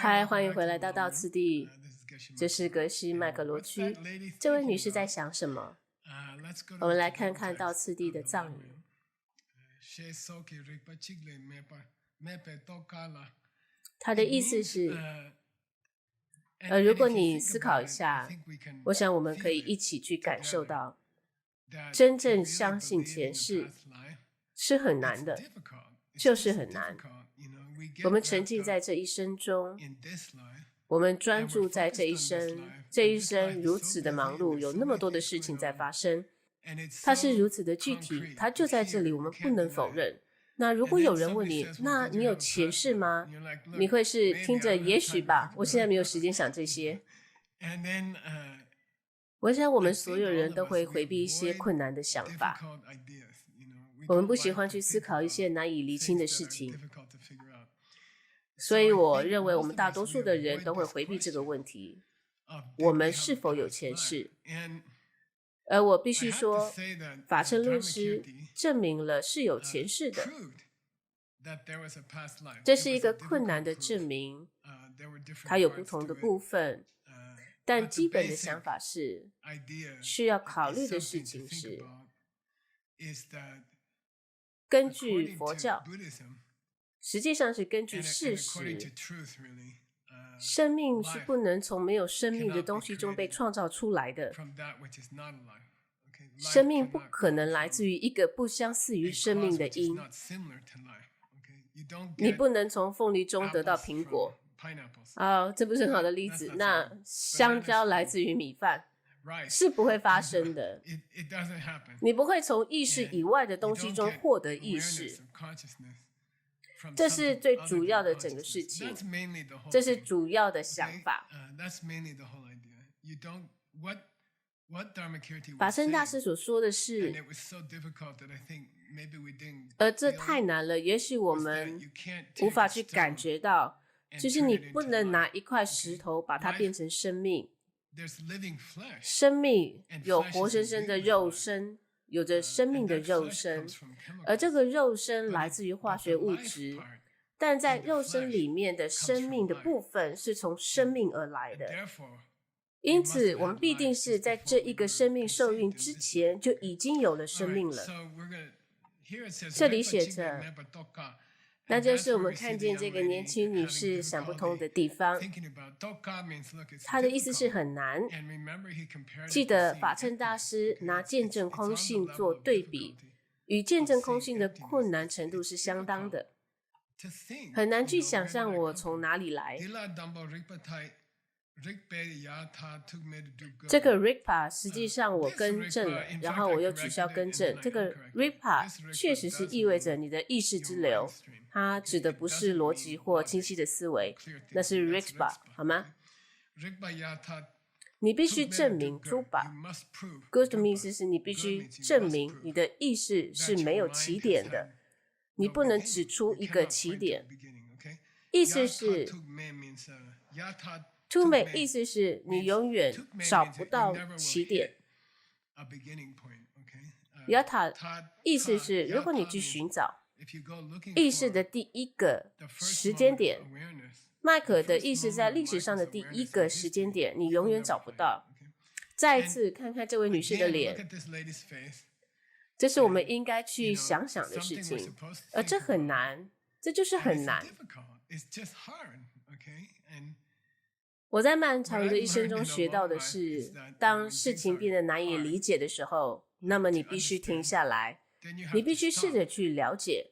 嗨，欢迎回来到道次第，这是格西麦克罗区。这位女士在想什么？我们来看看道次第的藏语。她的意思是，如果你思考一下，我想我们可以一起去感受到，真正相信前世是很难的，就是很难。我们沉浸在这一生中，我们专注在这一生，这一生如此的忙碌，有那么多的事情在发生，它是如此的具体，它就在这里，我们不能否认。那如果有人问你，那你有前世吗？你会是听着也许吧，我现在没有时间想这些。我想我们所有人都会回避一些困难的想法，我们不喜欢去思考一些难以厘清的事情。所以我认为我们大多数的人都会回避这个问题，我们是否有前世？而我必须说，法称论师证明了是有前世的，这是一个困难的证明，它有不同的部分，但基本的想法是，需要考虑的事情是，根据佛教，实际上是根据事实，生命是不能从没有生命的东西中被创造出来的。生命不可能来自于一个不相似于生命的因。你不能从凤梨中得到苹果。这不是很好的例子。那香蕉来自于米饭，是不会发生的。你不会从意识以外的东西中获得意识。这是最主要的整个事情，这是主要的想法。法身大师所说的是，这太难了，也许我们无法去感觉到，就是你不能拿一块石头把它变成生命。生命有活生生的肉身，有着生命的肉身，而这个肉身来自于化学物质，但在肉身里面的生命的部分是从生命而来的。因此我们必定是在这一个生命受孕之前就已经有了生命了。这里写着，那就是我们看见这个年轻女士想不通的地方。她的意思是很难。记得法称大师拿见证空性做对比，与见证空性的困难程度是相当的。很难去想象我从哪里来。这个 Rigpa 实际上我更正了，然后我又取消更正。这个 Rigpa 确实是意味着你的意识之流，它指的不是逻辑或清晰的思维，那是 Rigpa 好吗？你必须证明 Trupa。Good 的意思是你必须证明你的意识是没有起点的，你不能指出一个起点。意思是Tume 意思是你永远找不到起点。Yata 意思是如果你去寻找意识的第一个时间点，麦克的意识在历史上的第一个时间点，你永远找不到。再一次看看这位女士的脸，这是我们应该去想想的事情，而这很难，这就是很难。我在漫长的一生中学到的是，当事情变得难以理解的时候，那么你必须停下来，你必须试着去了解，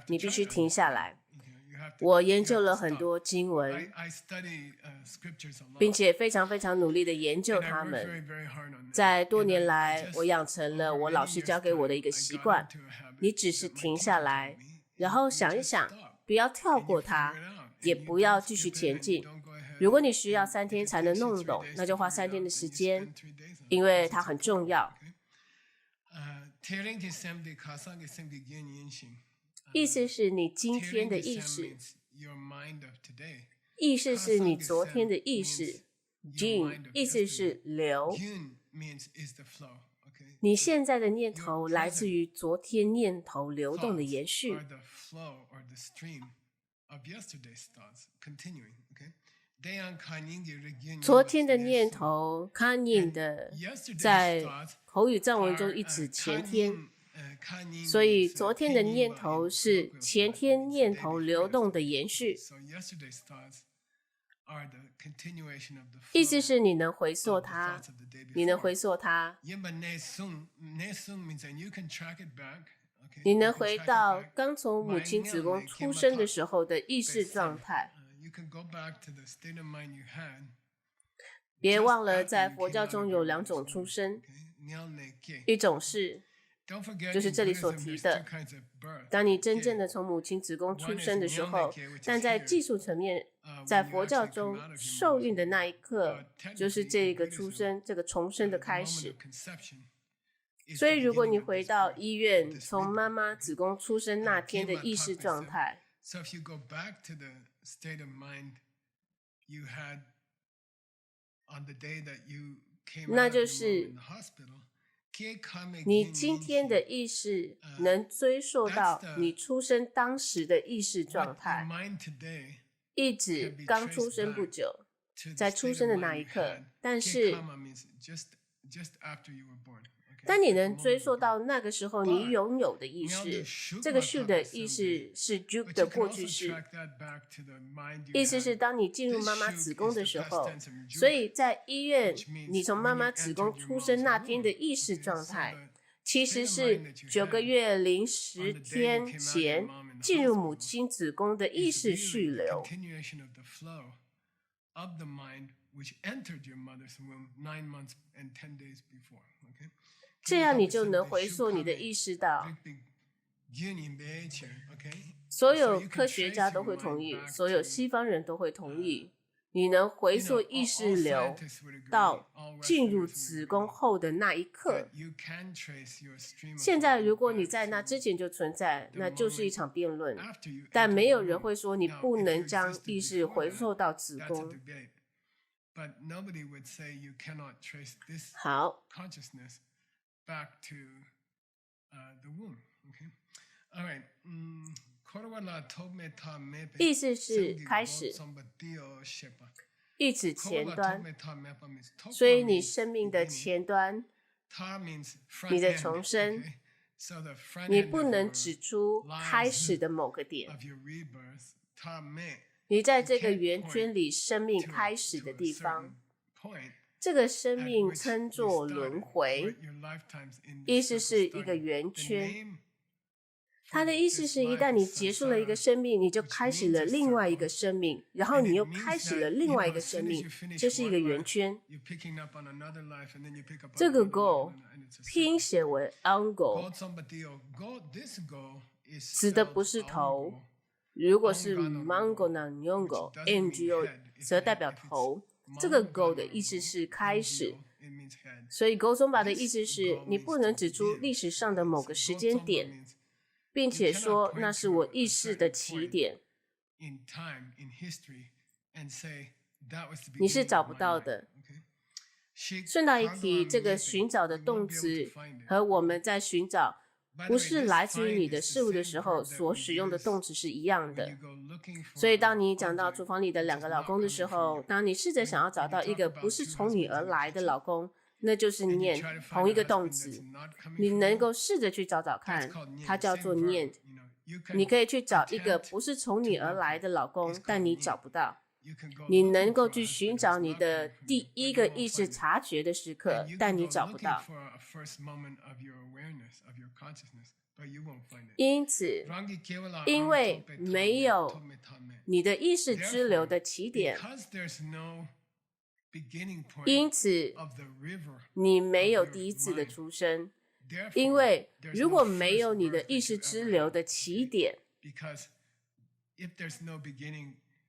你必须停下来。我研究了很多经文，并且非常努力的研究它们。在多年来，我养成了我老师教给我的一个习惯，你只是停下来，然后想一想，不要跳过它，也不要继续前进。如果你需要3天才能弄懂，那就花3天的时间，因为它很重要。意思是你今天的意识，意识是你昨天的意识。Jin 意思是流，你现在的念头来自于昨天念头流动的延续。昨天的念头 Kanyin 的在口语藏文中一指前天，所以昨天的念头是前天念头流动的延续。意思是你能回溯它，你能回溯它，你能回到刚从母亲子宫出生的时候的意识状态。别忘了，在佛教中有2种出生，一种是就是这里所提的，当你真正的从母亲子宫出生的时候，但在技术层面，在佛教中受孕的那一刻，就是这个出生，这个重生的开始。所以如果你回到医院，从妈妈子宫出生那天的意识状态，那就是你今天的意识能追溯到你出生当时的意识状态，一直刚出生不久，在出生的那一刻，但是当你能追溯到那个时候你拥有的意识，这个 shu 的意识是 juk 的过去式，意思是当你进入妈妈子宫的时候，所以在医院你从妈妈子宫出生那天的意识状态，其实是9个月零10天前进入母亲子宫的意识续流。这样你就能回溯你的意识到，所有科学家都会同意，所有西方人都会同意，你能回溯意识流到进入子宫后的那一刻。现在如果你在那之前就存在，那就是一场辩论，但没有人会说你不能将意识回溯到子宫。好，意思是开始，意指前端，所以你生命的前端，你的重生，你不能指出开始的某个点，你在这个圆圈里生命开始的地方，这个生命称作轮回，意思是一个圆圈。它的意思是一旦你结束了一个生命，你就开始了另外一个生命，然后你又开始了另外一个生命，这是一个圆圈。这个 go 拼写为 ongo， 指的不是头，如果是 mango na nyongo ngo 则代表头，这个 go 的意思是开始，所以 go 中把的意思是你不能指出历史上的某个时间点，并且说那是我意识的起点，你是找不到的。顺道一提，这个寻找的动词和我们在寻找不是来自于你的事物的时候所使用的动词是一样的。所以当你讲到厨房里的2个老公的时候，当你试着想要找到一个不是从你而来的老公，那就是念同一个动词，你能够试着去找找看，它叫做念。你可以去找一个不是从你而来的老公，但你找不到。你能够去寻找你的第一个意识察觉的时刻，但你找不到。因此，因为没有你的意识支流的起点，因此你没有第一次的出生。因为如果没有你的意识支流的起点，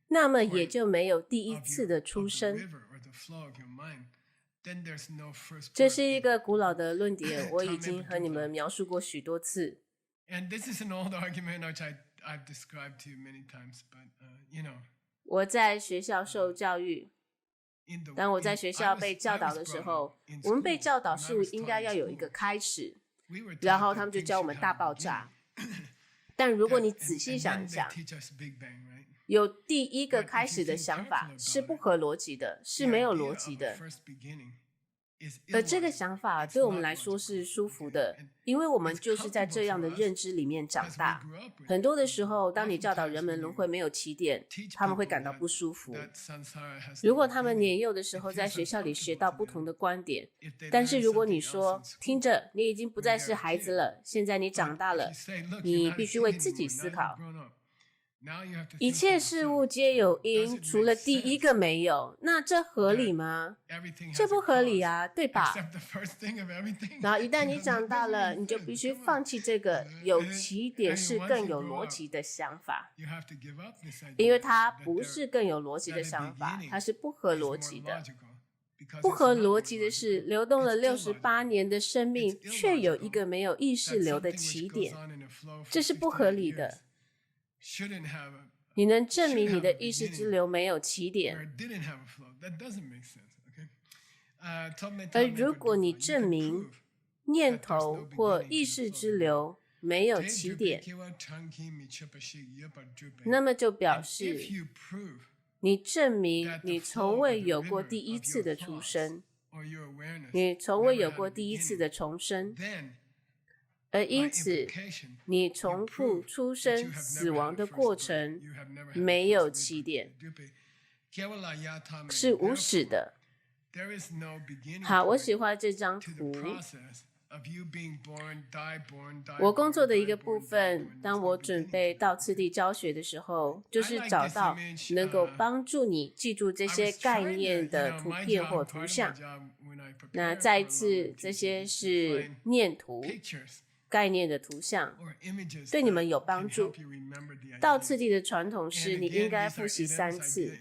那么也就没有第一次的出生。这是一个古老的论点，我已经和你们描述过许多次。我在学校受教育，当我在学校被教导的时候，我们被教导事物应该要有一个开始，然后他们就教我们大爆炸。但如果你仔细想一想，有第一个开始的想法是不合逻辑的，是没有逻辑的。而这个想法对我们来说是舒服的，因为我们就是在这样的认知里面长大。很多的时候，当你教导人们轮回没有起点，他们会感到不舒服。如果他们年幼的时候在学校里学到不同的观点，但是如果你说听着，你已经不再是孩子了，现在你长大了，你必须为自己思考。一切事物皆有因，除了第一个没有，那这合理吗？这不合理啊，对吧？然后一旦你长大了，你就必须放弃这个有起点是更有逻辑的想法，因为它不是更有逻辑的想法，它是不合逻辑的。不合逻辑的是，流动了68年的生命，却有一个没有意识流的起点，这是不合理的。你能证明你的意识之流没有起点，而如果你证明念头或意识之流没有起点，那么就表示你证明你从未有过第一次的出生，你从未有过第一次的重生，而因此你重复出生死亡的过程没有起点，是无始的。好，我喜欢这张图。我工作的一个部分，当我准备到次第教学的时候，就是找到能够帮助你记住这些概念的图片或图像。那再一次，这些是念图概念的图像，对你们有帮助。到次第的传统是你应该复习3次。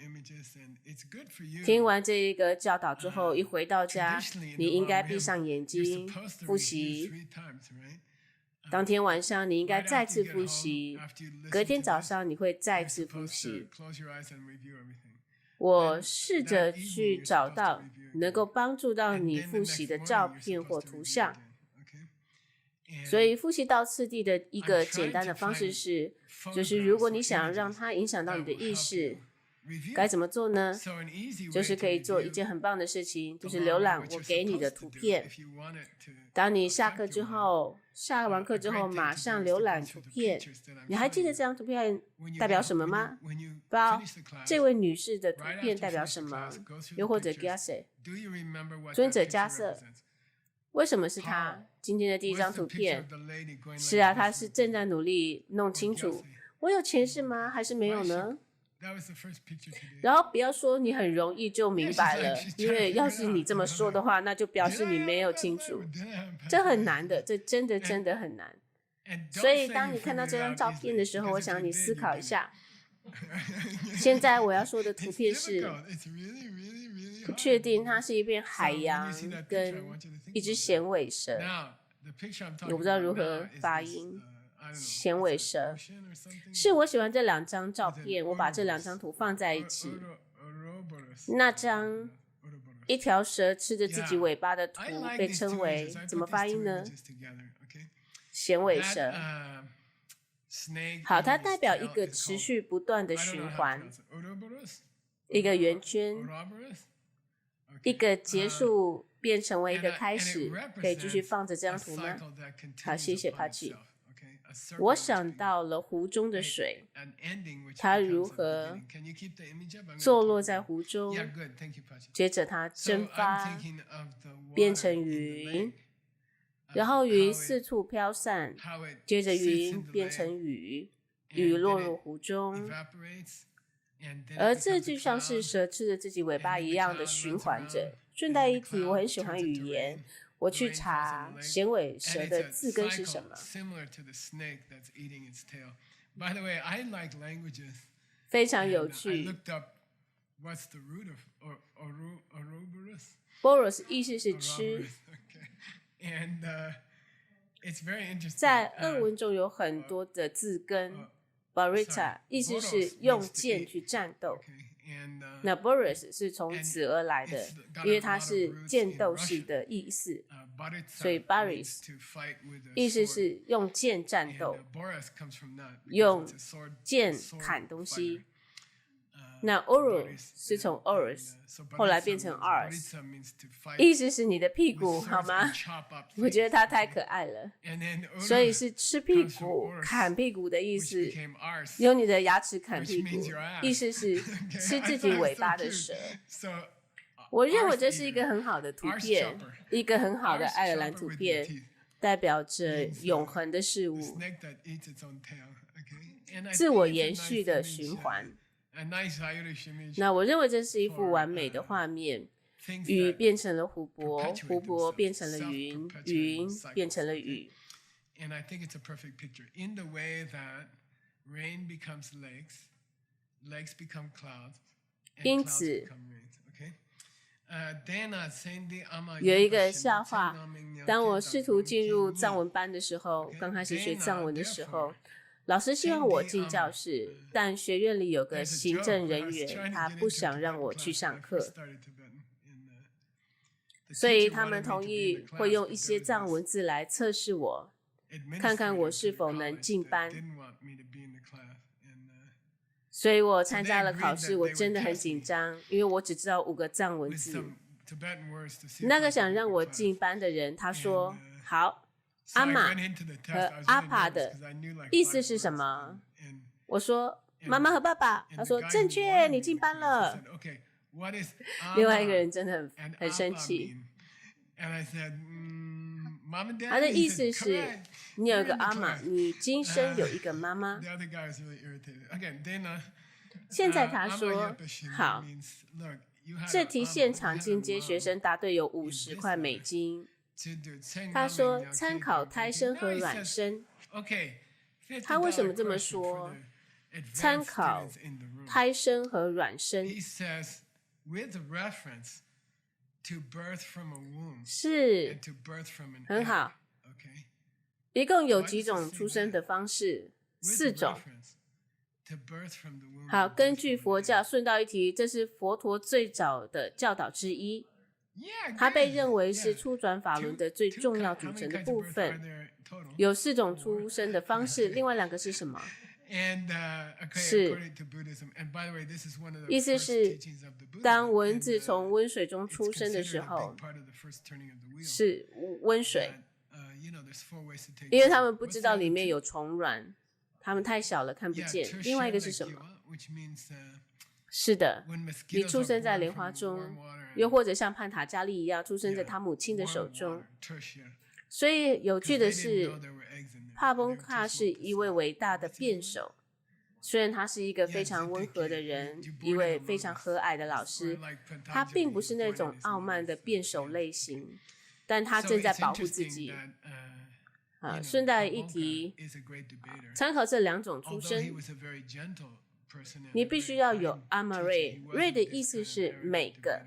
听完这一个教导之后，一回到家，你应该闭上眼睛复习。当天晚上你应该再次复习，隔天早上你会再次复习。我试着去找到能够帮助到你复习的照片或图像。所以复习到次第的一个简单的方式是，就是如果你想让它影响到你的意识，该怎么做呢？就是可以做一件很棒的事情，就是浏览我给你的图片。当你下完课之后马上浏览图片，你还记得这张图片代表什么吗？不知道这位女士的图片代表什么？又或者 Gyatso 尊者迦瑟，为什么是她？今天的第一张图片，是啊，她是正在努力弄清楚，我有前世吗？还是没有呢？然后不要说你很容易就明白了，因为要是你这么说的话，那就表示你没有清楚，这很难的，这真的很难。所以当你看到这张照片的时候，我想你思考一下。现在我要说的图片是，不确定它是一片海洋跟一只衔尾蛇，我不知道如何发音。衔尾蛇是我喜欢这2张照片，我把这2张图放在一起。那张一条蛇吃着自己尾巴的图被称为怎么发音呢？衔尾蛇。好，它代表一个持续不断的循环，一个圆圈，一个结束变成为一个开始。可以继续放着这张图吗？好，谢谢帕奇。我想到了湖中的水，它如何坐落在湖中，接着它蒸发变成云，然后云四处飘散，接着云变成雨，雨落入湖中，而这就像是蛇吃着自己尾巴一样的循环着。顺带一提，我很喜欢语言，我去查衔尾蛇的字根是什么。非常有趣。Boros 意思是吃。在俄文中有很多的字根。Borita 意思是用剑去战斗。那 Boris 是从此而来的，因为它是剑斗士的意思，所以 Boris 意思是用剑战斗，用剑砍东西。那 Uru 是从 Orus 后来变成 Ars， 意思是你的屁股，好吗？我觉得它太可爱了，所以是吃屁股、砍屁股的意思，用你的牙齿砍屁股，意思是吃自己尾巴的蛇。我认为这是一个很好的图片，一个很好的爱尔兰图片，代表着永恒的事物，自我延续的循环。那我认为这是一幅完美的画面，雨变成了湖泊，湖泊变成了云，云变成了雨。因此有一个笑话，当我试图进入藏文班的时候，刚开始学藏文的时候，老师希望我进教室，但学院里有个行政人员，他不想让我去上课，所以他们同意会用一些藏文字来测试我，看看我是否能进班。所以我参加了考试，我真的很紧张，因为我只知道5个藏文字。那个想让我进班的人，他说：“好，阿玛和阿帕的意思是什么？”我说：“妈妈和爸爸。”他说：“正确，你进班了。”另外一个人真的很生气。他的意思是，你有一个阿玛，你今生有一个妈妈。现在他说，好，这题现场进阶学生答对有50块美金。他说参考胎生和卵生。他为什么这么说？参考胎生和卵生。是，很好。一共有几种出生的方式？4种。好，根据佛教，顺道一提，这是佛陀最早的教导之一，它被认为是初转法轮的最重要组成的部分。有4种出生的方式，另外2个是什么？是，意思是当蚊子从温水中出生的时候，是温水，因为他们不知道里面有虫卵，他们太小了看不见。另外一个是什么？是的，你出生在莲花中，又或者像潘塔加利一样出生在他母亲的手中。所以有趣的是，帕崩卡是一位伟大的辩手，虽然他是一个非常温和的人，一位非常和蔼的老师，他并不是那种傲慢的辩手类型，但他正在保护自己。顺带一提，参考这2种出生，你必须要有阿玛瑞，瑞的意思是每个，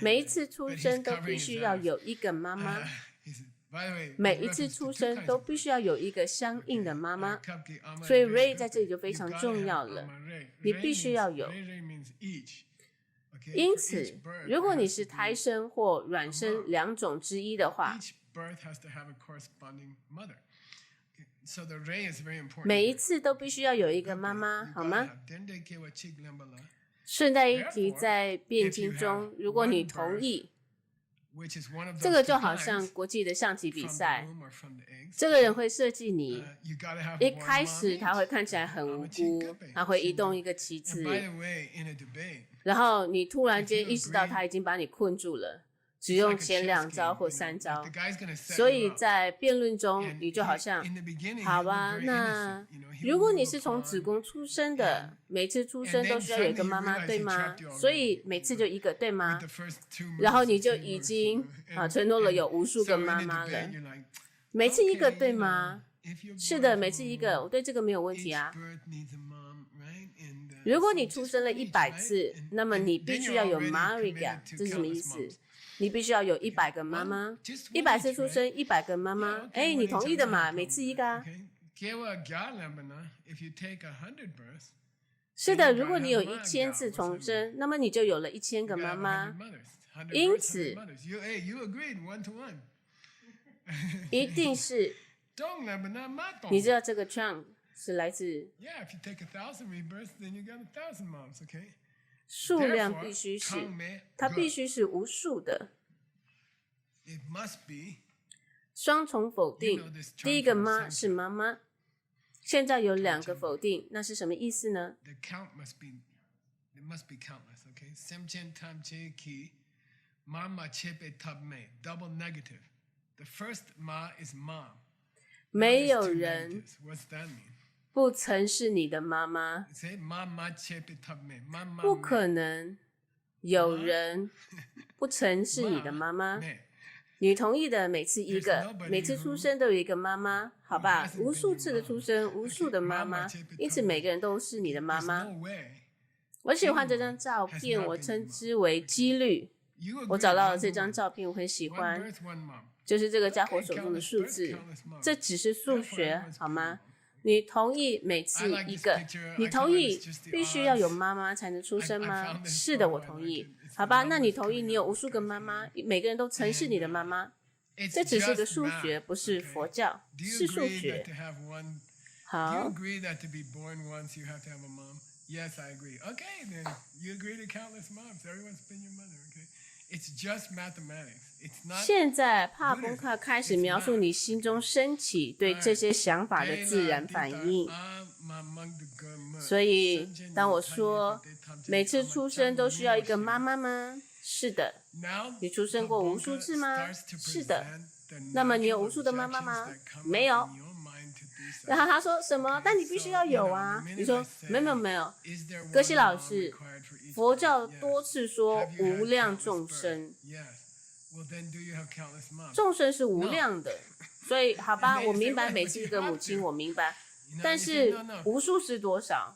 每一次出生都必须要有一个妈妈，每一次出生都必须要有一个相应的妈妈，所以 Ray 在这里就非常重要了，你必须要有。因此，如果你是胎生或卵生2种之一的话，每一次都必须要有一个妈妈，好吗？顺带一提，在辩经中，如果你同意，这个就好像国际的象棋比赛，这个人会设计你，一开始他会看起来很无辜，他会移动一个棋子，然后你突然间意识到他已经把你困住了，只用前2招或3招，所以在辩论中，你就好像，好吧，那如果你是从子宫出生的，每次出生都需要有一个妈妈，对吗？所以每次就一个，对吗？然后你就已经承诺了有无数个妈妈了，每次一个，对吗？是的，每次一个，我对这个没有问题啊。如果你出生了100次，那么你必须要有 Mariga， 这是什么意思？你必须要有100个妈妈，100次出生100个妈妈，你同意的嘛？每次一个啊。是的，如果你有1000次重生，那么你就有了1000个妈妈。因此，一定是，你知道这个 Chang 是来自 Yeah, if you take 1,000 rebirths, then you got 1,000 moms, okay? 数量必须是，它必须是无数的。It must be. 双重否定，第一个妈是妈妈，现在有2个否定，那是什么意思呢？ The count must be, it must be countless, okay? Semchen tam che ki, mama chepe tab me, double negative. The first ma is mom. 没有人 What's that mean? 不曾是你的妈妈， Say mama chepe tab me, mama 不可能有人不曾是你的妈妈。 me. 你同意的每次一个，每次出生都有一个妈妈，好吧？无数次的出生，无数的妈妈，因此每个人都是你的妈妈。 No way. 我喜欢这张照片，我称之为几率。 You agree 我找到了 one 这张 woman, 照片，我很喜 one 欢， birth, one mom. 就是这个家伙手中的数字，这只是数学，好吗？你同意每次一个？你同意必须要有妈妈才能出生吗？是的，我同意。好吧，那你同意你有无数个妈妈，每个人都曾是你的妈妈？ 这只是个数学，不是佛教，是数学。好。 Do you agree that to be born once you have to have a mom? Yes, I agree. Okay, then you agree to countless moms. Everyone's been your mother, okay? It's just mathematics. It's not. 现在帕公克开始描述你心中升起对这些想法的自然反应。所以，当我说每次出生都需要一个妈妈吗？是的。你出生过无数次吗？是的。那么你有无数的妈妈吗？没有。然后他说什么？但你必须要有啊！你说没有。格西老师，佛教多次说无量众生，众生是无量的，所以好吧，我明白每次一个母亲，我明白，但是无数是多少？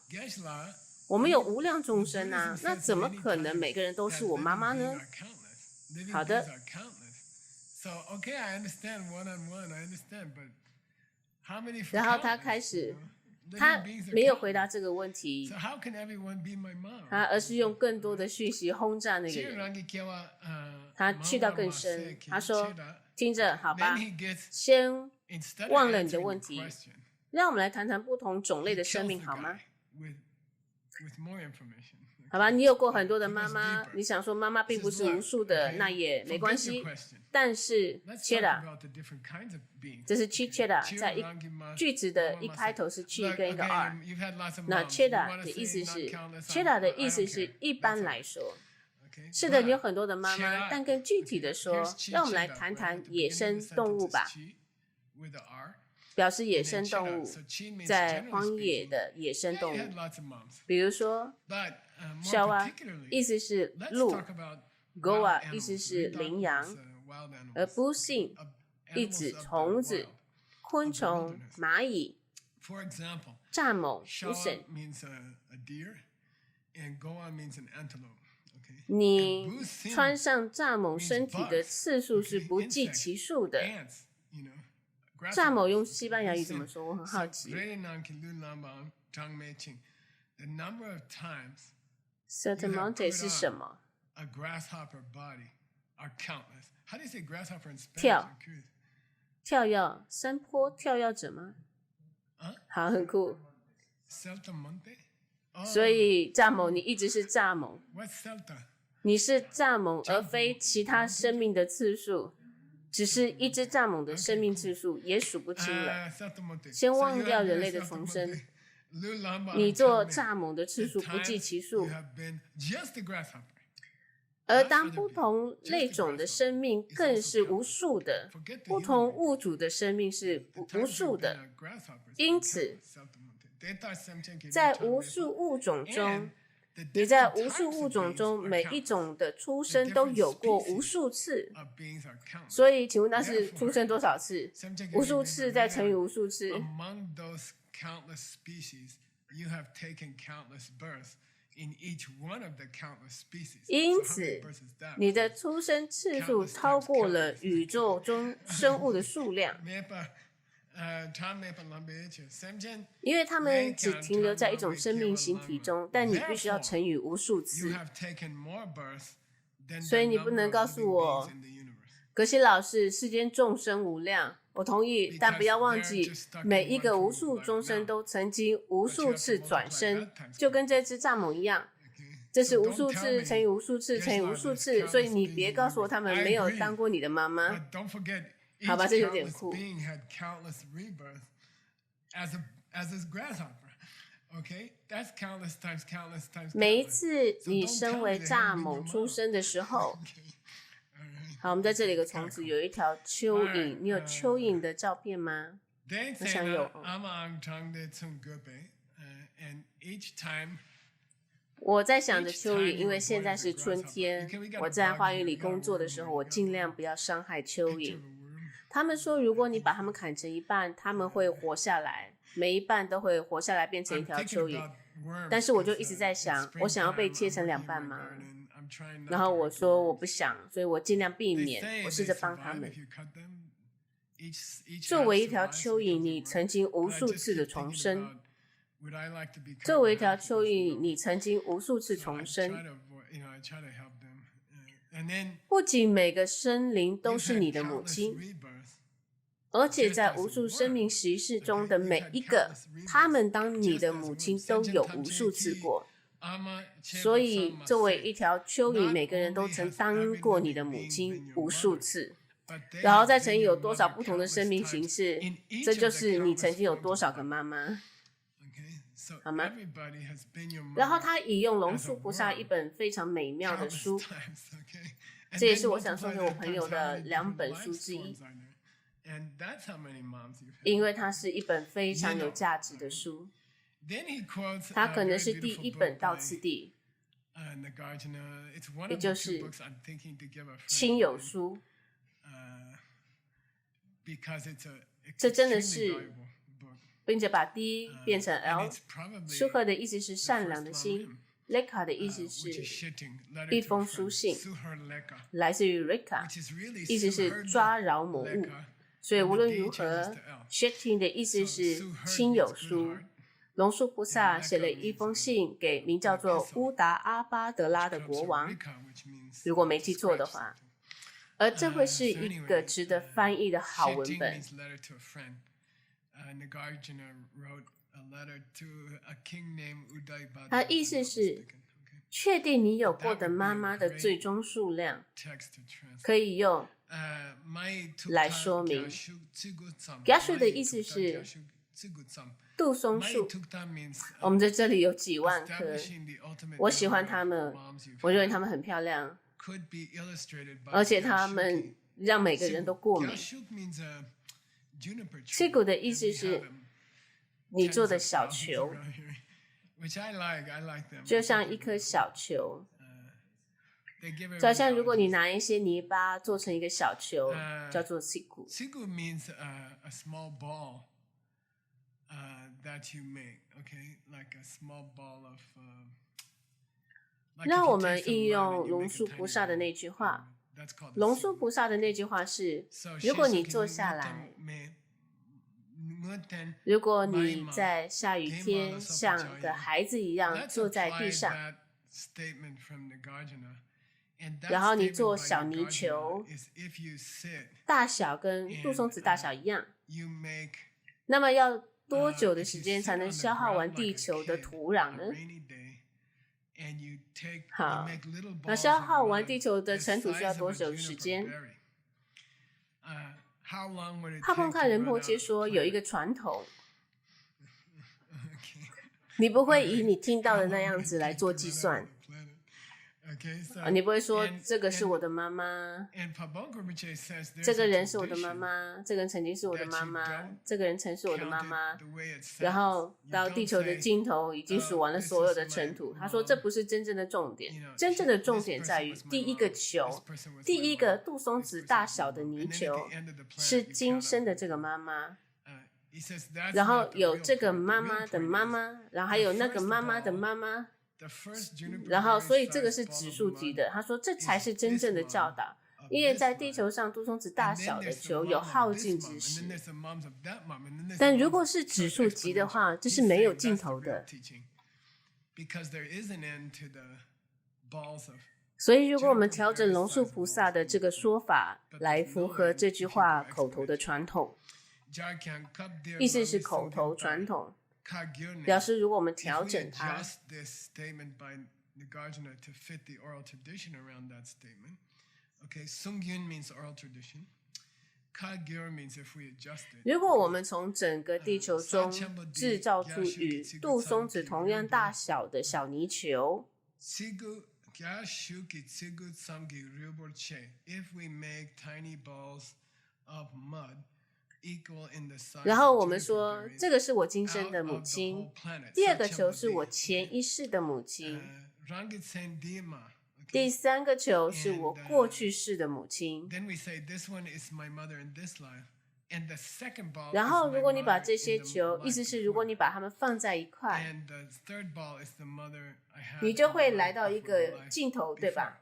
我们有无量众生啊，那怎么可能每个人都是我妈妈呢？好的。 然后他开始，他没有回答这个问题，而是用更多的讯息轰炸那个人。他去到更深，他说：“听着，好吧，先忘了你的问题，让我们来谈谈不同种类的生命，好吗？好吧，你有过很多的妈妈，你想说妈妈并不是无数的，那也没关系。但是 cheda， 这是 cheda， 在句子的一开头是 chi 跟一个 r。那 cheda 的意思是 cheda 的意思是一般来说，是的，你有很多的妈妈，但更具体的说，让我们来谈谈野生动物吧。表示野生动物，在荒野的野生动物，比如说 shawa 意思是鹿 ，goa 意思是羚羊，而 busin 意指虫子、昆虫、蚂蚁。蚱蜢 busin， 你穿上蚱蜢身体的次数是不计其数的。蚱蜢用西班牙语怎么说？我很好奇。Saltamonte 是什么？跳跃，山坡跳跃者吗？好，很酷。所以蚱蜢，你一直是蚱蜢。你是蚱蜢，而非其他生命的次数。只是一只蚱蜢的生命次数也数不清了。先忘掉人类的重生，你做蚱蜢的次数不计其数。而当不同类种的生命更是无数的，不同物种的生命是无数的。因此，在无数物种中，你在无数物种中每一种的出生都有过无数次，所以请问那是出生多少次？无数次再乘以无数次。因此，你的出生次数超过了宇宙中生物的数量。因为他们只停留在一种生命形体中，但你必须要乘以无数次。所以你不能告诉我，格西老师，世间众生无量，我同意，但不要忘记，每一个无数众生都曾经无数次转生，就跟这只蚱蜢一样。这是无数次乘以无数次乘以无数次，所以你别告诉我他们没有当过你的妈妈。好吧，这有点酷。每一次你身为蚱蜢出生的时候，好，我们在这里有个虫子，有一条蚯蚓，你有蚯蚓的照片吗？我想有。我在想着蚯蚓，因为现在是春天，我在花园里工作的时候，我尽量不要伤害蚯蚓。他们说，如果你把它们砍成一半，它们会活下来，每一半都会活下来，变成一条蚯蚓。但是我就一直在想，我想要被切成2半吗？然后我说我不想，所以我尽量避免，我试着帮他们。作为一条蚯蚓，你曾经无数次的重生。作为一条蚯蚓，你曾经无数次重生。不仅每个生灵都是你的母亲，而且在无数生命实世中的每一个，他们当你的母亲都有无数次过。所以作为一条蚯蚓，每个人都曾当过你的母亲无数次，然后再乘以有多少不同的生命形式，这就是你曾经有多少个妈妈，好吗？然后他引用龙树菩萨一本非常美妙的书，这也是我想送给我朋友的2本书之一，因为它是一本非常有价值的书。它可能是第1本道次第，也就是亲友书。这真的是，并且把 D 变成 L。舒克的意思是善良的心， Leka 的意思是一封书信，来自于 Reka， 意思是抓挠某物。所以无论如何 Shetting 的意思是亲友书。龙树菩萨写了一封信给名叫做乌达阿巴德拉的国王，如果没记错的话，而这会是一个值得翻译的好文本。他意思是确定你有过的妈妈的最终数量，可以用来说明。Gashu 的意思是杜松树，我们在这里有几万棵，我喜欢它们，我认为它们很漂亮，而且它们让每个人都过敏。七谷的意思是你做的小球，就像一颗小球，就好像如果你拿一些泥巴做成一个小球，叫做七谷。让我们应用龙树菩萨的那句话。龙树菩萨的那句话是：如果你坐下来，如果你在下雨天像个孩子一样坐在地上，然后你做小泥球，大小跟杜松子大小一样，那么要多久的时间才能消耗完地球的土壤呢？好，那消耗完地球的尘土需要多久的时间？帕空看仁波切说有一个传统，你不会以你听到的那样子来做计算。你不会说这个是我的妈妈，这个人是我的妈妈，这个人曾经是我的妈妈，这个人曾是我的妈妈，然后到地球的尽头已经数完了所有的尘土。他说这不是真正的重点，真正的重点在于第一个球，第一个杜松子大小的泥球是今生的这个妈妈，然后有这个妈妈的妈妈，然后还有那个妈妈的妈妈，然后所以这个是指数级的。他说这才是真正的教导，因为在地球上杜松子大小的球有耗尽之时，但如果是指数级的话，这是没有尽头的。所以如果我们调整龙树菩萨的这个说法来符合这句话口头的传统，意思是口头传统，表示如果我们调整它，如果我们从整个地球中制造出与杜松子同样大小的小泥球，然后我们说这个是我今生的母亲，第二个球是我前一世的母亲，第三个球是我过去世的母亲。然后如果你把这些球，意思是如果你把它们放在一块，你就会来到一个尽头，对吧？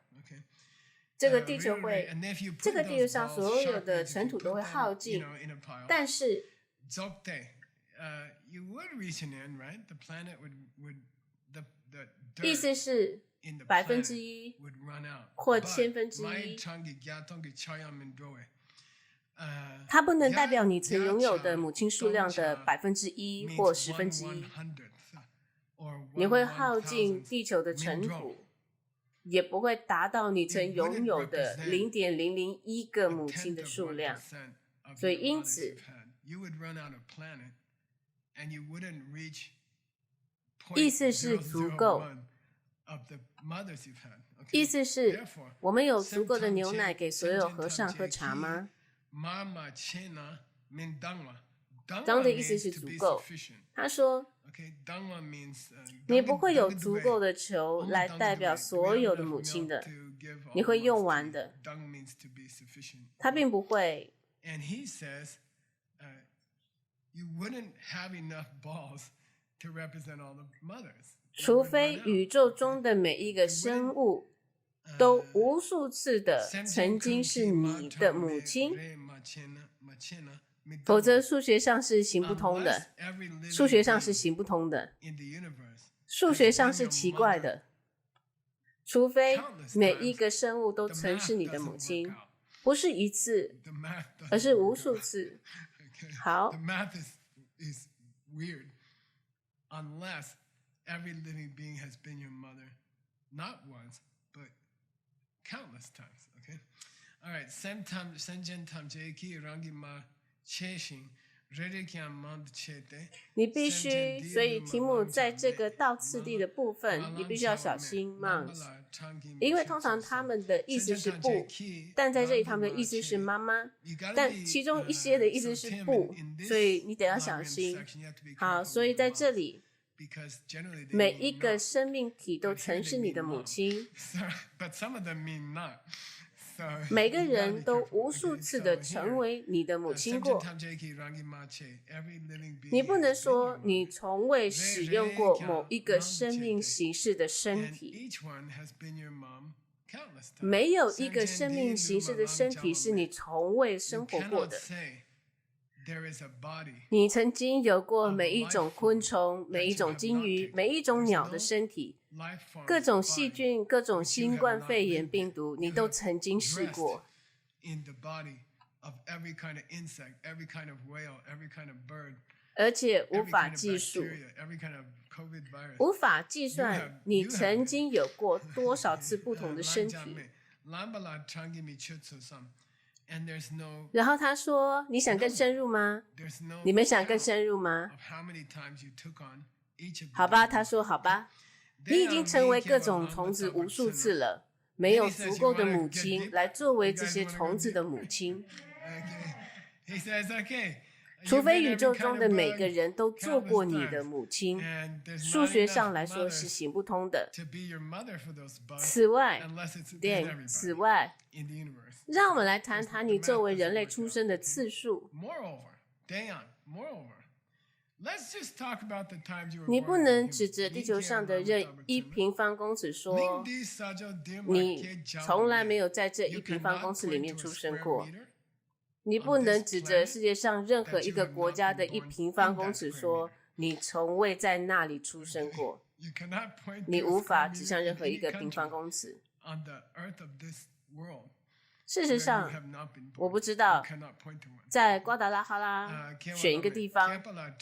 这个地球会，这个地球上所有的尘土都会耗尽，但是意思是1%或1/1000，它不能代表你曾拥有的母亲数量的1%或1/10,000，你会耗尽地球的尘土，也不会达到你曾拥有的0.001个母亲的数量。所以因此意思是足够，意思是我们有足够的牛奶给所有和尚喝茶吗？当的意思是足够。他说你不会有足够的球来代表所有的母亲的，你会用完的。他并不会。除非宇宙中的每一个生物都无数次的曾经是你的母亲，否则数学上是行不通的，数学上是行不通的，数学上是奇怪的。除非每一个生物都曾是你的母亲，不是一次，而是无数次。好。Every living being has been your mother, not once, but countless times. Okay? All right.你必须，所以题目在这个倒次第的部分，你必须要小心 moms， 因为通常他们的意思是不，但在这里他们的意思是妈妈，但其中一些的意思是不，所以你得要小心。好，所以在这里。每一个生命体都曾是你的母亲，每个人都无数次的成为你的母亲过。你不能说你从未使用过某一个生命形式的身体，没有一个生命形式的身体是你从未生活过的。你曾经有过每一种昆虫、每一种鲸鱼、每一种鸟的身体，各种细菌、各种新冠肺炎病毒，你都曾经试过。而且无法计数，无法计算你曾经有过多少次不同的身体。然后他说：“你想更深入吗？你们想更深入吗？”好吧，他说：“好吧，你已经成为各种虫子无数次了，没有足够的母亲来作为这些虫子的母亲。除非宇宙中的每个人都做过你的母亲，数学上来说是行不通的。此外，让我们来谈谈你作为人类出生的次数。你不能指着地球上的任1平方公尺说，你从来没有在这1平方公尺里面出生过。你不能指着世界上任何一个国家的1平方公尺说，你从未在那里出生过。你无法指向任何一个平方公尺。on the earth of this world 事实 where 上 you have not been 我 born. 不知 You 道 cannot point to one. 在瓜达拉哈拉选一个地方， Kepala,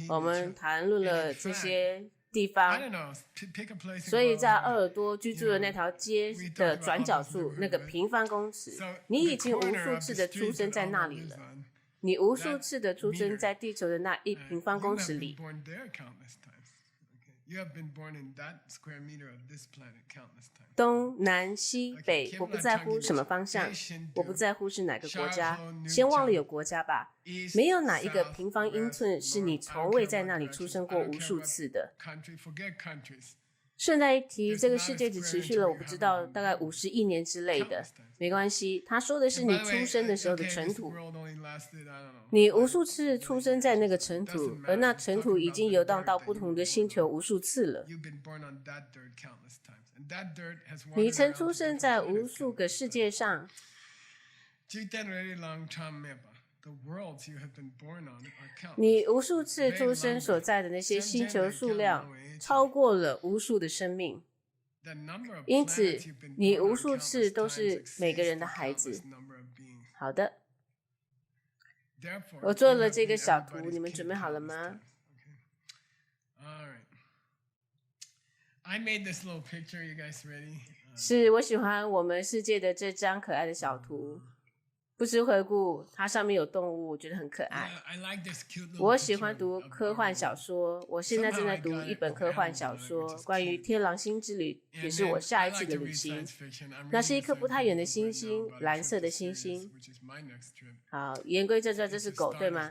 我们谈论了这些地 I 方， don't know. Pick a place. 所以在鄂尔多居住的那条街的转角处，那个平方公尺，你已经无数次的出生在那里了。你无数次的出生在地球的那1平方公尺里。东南西北，我不在乎什么方向，我不在乎是哪个国家，先忘了有国家吧。没有哪一个平方英寸是你从未在那里出生过无数次的。顺带一提，这个世界只持续了我不知道大概50亿年之类的，没关系。他说的是你出生的时候的尘土，你无数次出生在那个尘土，而那尘土已经游荡到不同的星球无数次了。你曾出生在无数个世界上。你无数次出生所在的那些星球数量超过了无数的生命，因此你无数次都是每个人的孩子。好的，我做了这个小图，你们准备好了吗？是我喜欢我们世界的这张可爱的小图。不知回顾，它上面有动物，我觉得很可爱。我喜欢读科幻小说，我现在正在读一本科幻小说，关于天狼星之旅，也是我下一次的旅行。那是一颗不太远的星星，蓝色的星星。好，言归正传，这是狗对吗？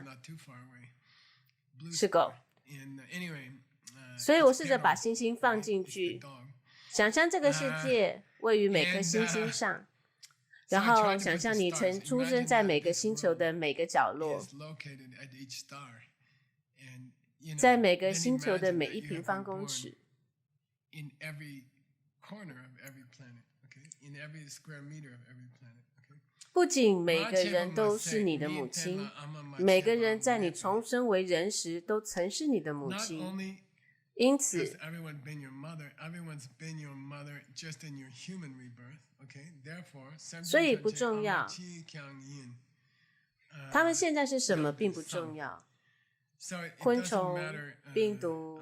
是狗。所以我试着把星星放进去，想象这个世界位于每颗星星上。然后想象你曾出生在每个星球的每个角落，在每个星球的每1平方公尺。不仅每个人都是你的母亲，每个人在你重生为人时都曾是你的母亲。因此，所以不重要。他们现在是什么并不重要。昆虫、病毒、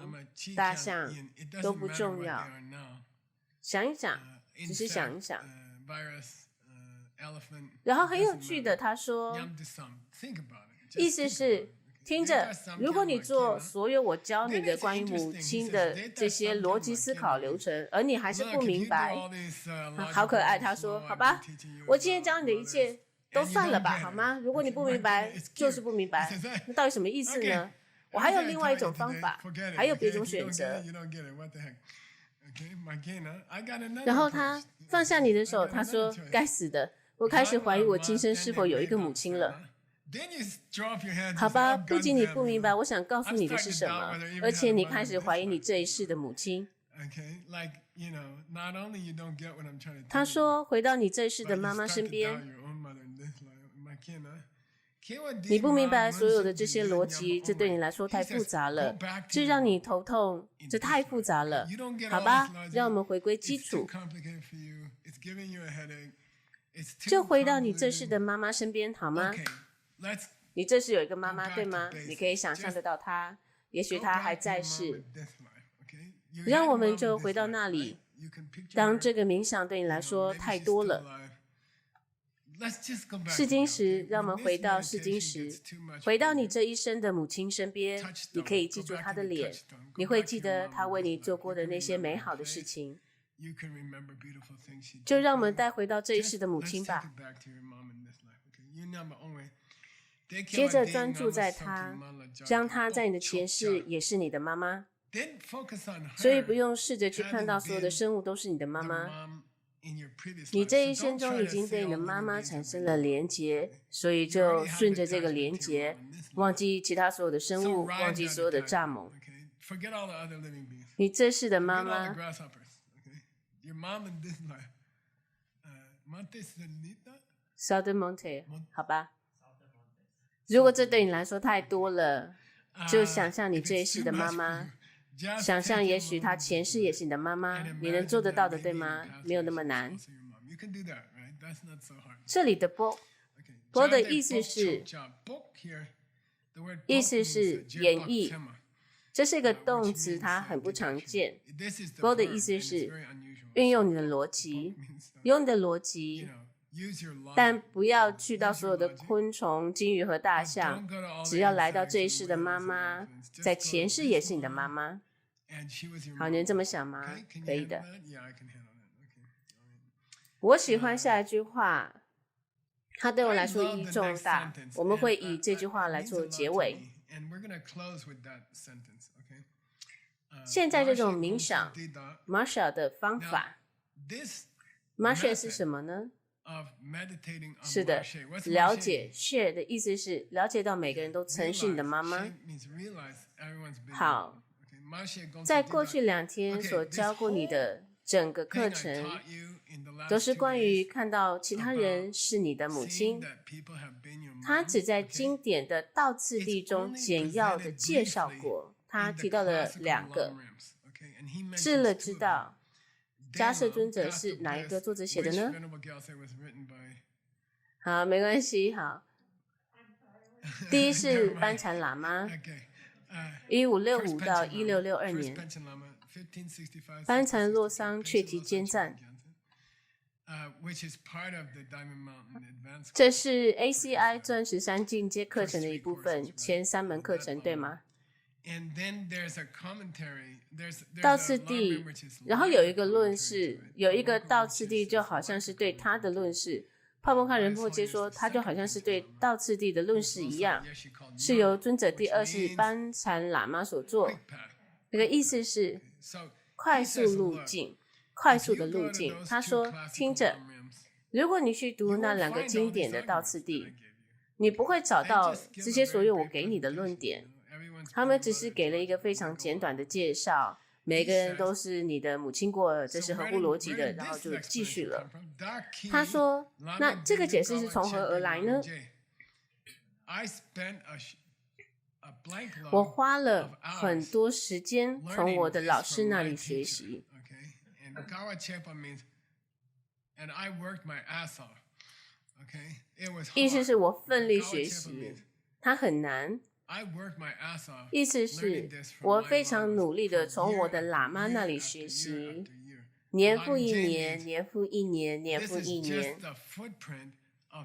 大象都不重要。想一想，只是想一想。然后很有趣的，他说，意思是听着，如果你做所有我教你的关于母亲的这些逻辑思考流程，而你还是不明白，好可爱。他说，好吧，我今天教你的一切都算了吧，好吗？如果你不明白，就是不明白，那到底什么意思呢？我还有另外一种方法，还有别种选择。然后他放下你的手，他说，该死的，我开始怀疑我今生是否有一个母亲了。好吧，不仅你不明白我想告诉你的是什么，而且你开始怀疑你这一世的母亲。他说，回到你这一世的妈妈身边，你不明白所有的这些逻辑，这对你来说太复杂了，这让你头痛，这太复杂了。好吧，让我们回归基础，就回到你这世的妈妈身边，好吗？你这是有一个妈妈，对吗？你可以想象得到她，也许她还在世。让我们就回到那里。当这个冥想对你来说太多了，试金石，让我们回到试金石，回到你这一生的母亲身边。你可以记住她的脸，你会记得她为你做过的那些美好的事情。就让我们带回到这一世的母亲吧。接着专注在她，将她在你的前世也是你的妈妈。所以不用试着去看到所有的生物都是你的妈妈。你这一生中已经对你的妈妈产生了连结，所以就顺着这个连结，忘记其他所有的生物，忘记所有的蚱蜢。你这世的妈妈。Saldemonte， 好吧。如果这对你来说太多了，就想象你这一世的妈妈，想象也许她前世也是你的妈妈，你能做得到的，对吗？没有那么难。这里的 bo 的意思是演绎，这是一个动词，它很不常见。bo 的意思是运用你的逻辑，用你的逻辑，但不要去到所有的昆虫、金鱼和大象，只要来到这一世的妈妈，在前世也是你的妈妈。好，你能这么想吗？可以的。我喜欢下一句话，它对我来说意义重大，我们会以这句话来做结尾。现在这种冥想 Marsha 的方法 Marsha 是什么呢？是的，了解 share 的意思是了解到每个人都曾是你的妈妈。好，在过去2天所教过你的整个课程都是关于看到其他人是你的母亲，他只在经典的道次第中简要的介绍过，他提到了2个，知了知道。迦摄尊者是哪一个作者写的呢？好，没关系，好。第一是班禅喇嘛，1565到1662年，班禅洛桑确提坚赞，这是 ACI 钻石山进阶课程的一部分，前3门课程，对吗？道次第，然后有一个论释，有一个道次第就好像是对他的论释。帕默卡仁波切说，他就好像是对道次第的论释一样，是由尊者第2世班禅喇嘛所做。这个意思是快速路径，快速的路径。他说，听着，如果你去读那2个经典的道次第，你不会找到这些所有我给你的论点。他们只是给了一个非常简短的介绍，每个人都是你的母亲过，这是合乎逻辑的，然后就继续了。他说，那这个解释是从何而来呢？我花了很多时间从我的老师那里学习。意思是我奋力学习，它很难。意思是我非常努力的从我的喇嘛那里学习，年复一年，年复一年，年复一年。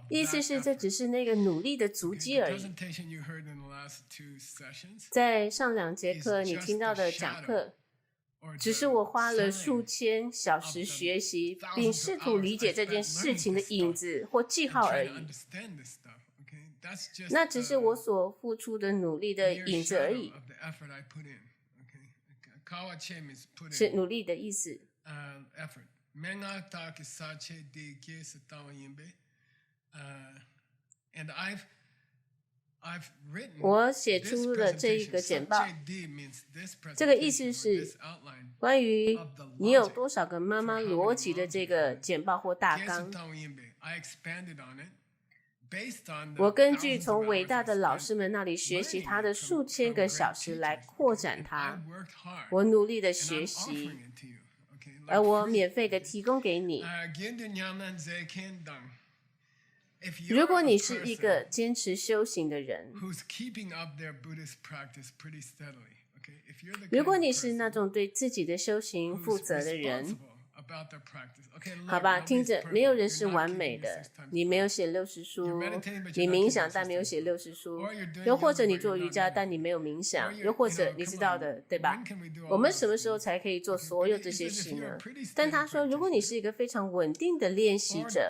意思是这只是那个努力的足迹而已。在上2节课你听到的讲课，只是我花了数千小时学习，并试图理解这件事情的影子或记号而已。那只是我所付出的努力的影子而已，是努力的意思。我写出了这一个简报，这个意思是关于你有多少个妈妈逻辑的这个简报或大纲。我根据从伟大的老师们那里学习他的数千个小时来扩展它，我努力的学习，而我免费的提供给你。如果你是一个坚持修行的人，如果你是那种对自己的修行负责的人，好吧，听着，没有人是完美的。你没有写60书，你冥想但没有写60书，又或者你做瑜伽但你没有冥想，又或者你知道的，对吧？我们什么时候才可以做所有这些事呢？但他说，如果你是一个非常稳定的练习者，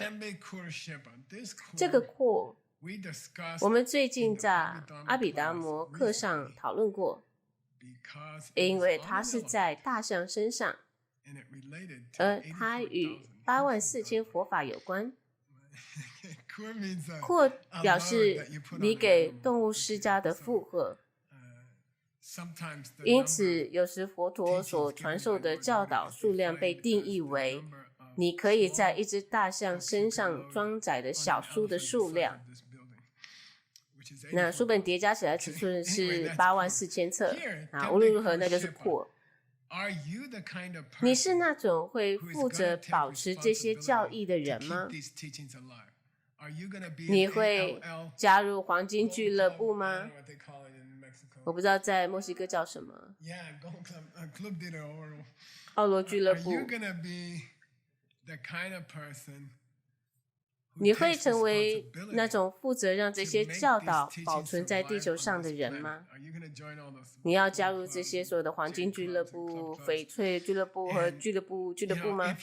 这个core我们最近在阿比达摩课上讨论过，因为它是在大象身上，而它与84000佛法有关。core表示你给动物施加的负荷，因此有时佛陀所传授的教导数量被定义为你可以在一只大象身上装载的小书的数量。那书本叠加起来尺寸是84000册啊，无论如何那就是core。你是那种会负责保持这些教义的人吗？你会加入黄金俱乐部吗？我不知道在墨西哥叫什么。奥罗俱乐部。你会成为那种负责让这些教导保存在地球上的人吗？你要加入这些所有的黄金俱乐部、翡翠俱乐部和俱乐部吗？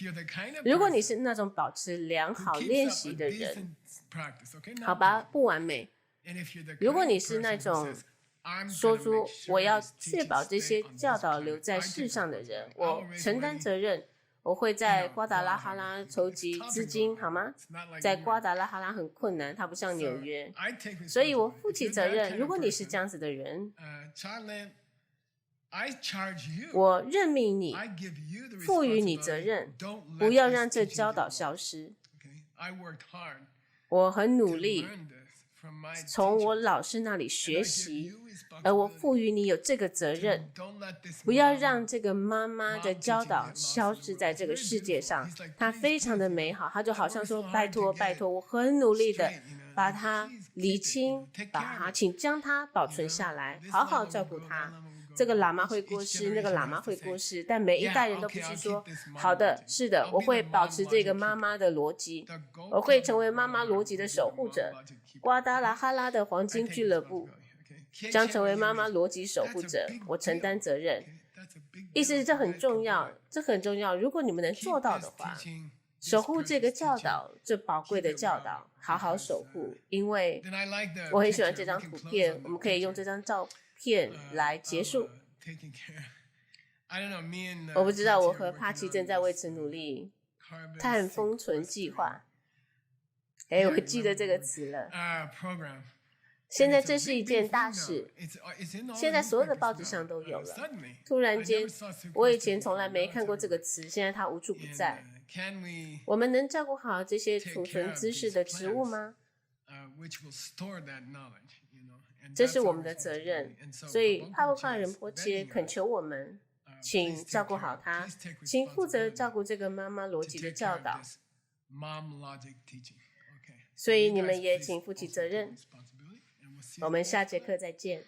如果你是那种保持良好练习的人，好吧，不完美。如果你是那种说出我要确保这些教导留在世上的人，我承担责任。我会在瓜达拉哈拉筹集资金，好吗？在瓜达拉哈拉很困难，它不像纽约，所以我负起责任。如果你是这样子的人，我任命你，赋予你责任，不要让这教导消失。我很努力，从我老师那里学习，而我赋予你有这个责任，不要让这个妈妈的教导消失在这个世界上。它非常的美好，它就好像说拜托拜托，我很努力的把它理清，请将它保存下来，好好照顾它。这个喇嘛会过世，那个喇嘛会过世，但每一代人都必须说好的，是的，我会保持这个妈妈的逻辑，我会成为妈妈逻辑的守护者。瓜达拉哈拉的黄金俱乐部将成为妈妈逻辑守护者，我承担责任。意思是这很重要，这很重要。如果你们能做到的话，守护这个教导，这宝贵的教导，好好守护。因为我很喜欢这张图片，我们可以用这张照片来结束。我不知道，我和帕奇正在为此努力。碳封存计划。我记得这个词了。现在这是一件大事，现在所有的报纸上都有了。突然间，我以前从来没看过这个词，现在它无处不在。我们能照顾好这些储存知识的植物吗？这是我们的责任。所以帕布卡仁波切恳求我们，请照顾好它，请负责照顾这个妈妈逻辑的教导。所以你们也请负起责任。我们下节课再见。